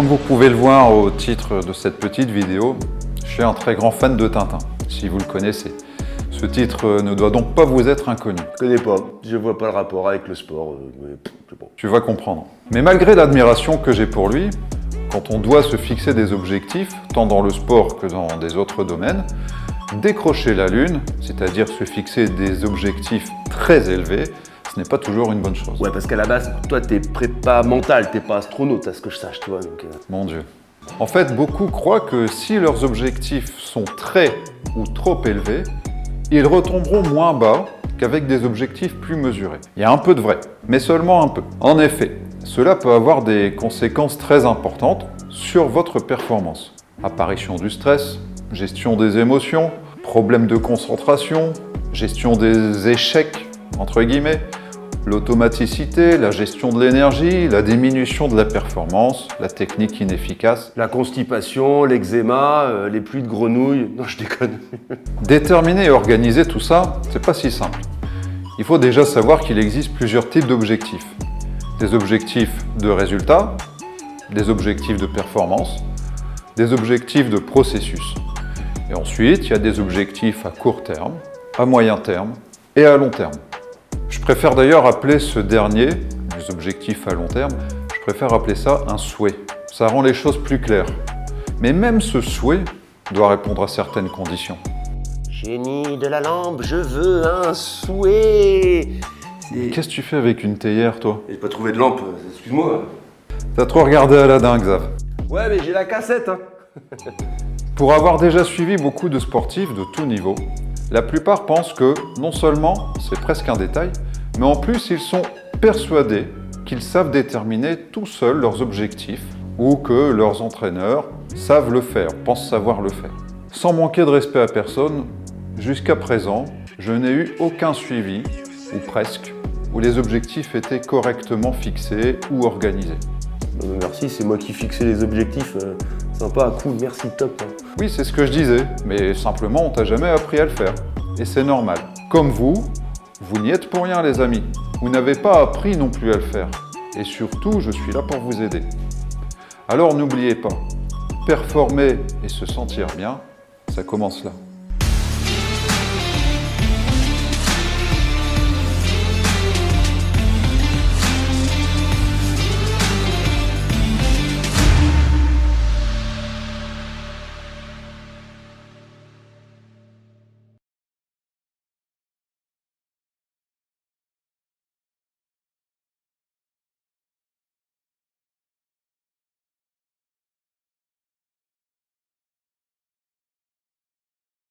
Comme vous pouvez le voir au titre de cette petite vidéo, je suis un très grand fan de Tintin, si vous le connaissez. Ce titre ne doit donc pas vous être inconnu. Je connais pas, je vois pas le rapport avec le sport, mais c'est bon. Tu vas comprendre. Mais malgré l'admiration que j'ai pour lui, quand on doit se fixer des objectifs, tant dans le sport que dans des autres domaines, décrocher la lune, c'est-à-dire se fixer des objectifs très élevés, ce n'est pas toujours une bonne chose. Ouais, parce qu'à la base, toi, t'es prépa mental, t'es pas astronaute, à ce que je sache, tu vois. Donc, Mon Dieu. En fait, beaucoup croient que si leurs objectifs sont très ou trop élevés, ils retomberont moins bas qu'avec des objectifs plus mesurés. Il y a un peu de vrai, mais seulement un peu. En effet, cela peut avoir des conséquences très importantes sur votre performance. Apparition du stress, gestion des émotions, problèmes de concentration, gestion des échecs, entre guillemets, l'automaticité, la gestion de l'énergie, la diminution de la performance, la technique inefficace. la constipation, l'eczéma, les pluies de grenouilles. Non, je déconne. Déterminer et organiser tout ça, c'est pas si simple. Il faut déjà savoir qu'il existe plusieurs types d'objectifs. Des objectifs de résultats, des objectifs de performance, des objectifs de processus. Et ensuite, il y a des objectifs à court terme, à moyen terme et à long terme. Je préfère d'ailleurs appeler ce dernier, les objectifs à long terme, je préfère appeler ça un souhait. Ça rend les choses plus claires. Mais même ce souhait doit répondre à certaines conditions. Génie de la lampe, je veux un souhait. Qu'est-ce que tu fais avec une théière, toi? J'ai pas trouvé de lampe, excuse-moi. T'as trop regardé Aladdin, Xav. Ouais, mais j'ai la cassette, hein. Pour avoir déjà suivi beaucoup de sportifs de tout niveau, la plupart pensent que non seulement c'est presque un détail, mais en plus ils sont persuadés qu'ils savent déterminer tout seuls leurs objectifs ou que leurs entraîneurs savent le faire, pensent savoir le faire. Sans manquer de respect à personne, jusqu'à présent, je n'ai eu aucun suivi, ou presque, où les objectifs étaient correctement fixés ou organisés. Merci, c'est moi qui fixais les objectifs. Sympa, cool, merci, top. Hein. Oui, c'est ce que je disais, mais simplement on t'a jamais appris à le faire. Et c'est normal. Comme vous n'y êtes pour rien les amis. Vous n'avez pas appris non plus à le faire. Et surtout, je suis là pour vous aider. Alors n'oubliez pas, performer et se sentir bien, ça commence là.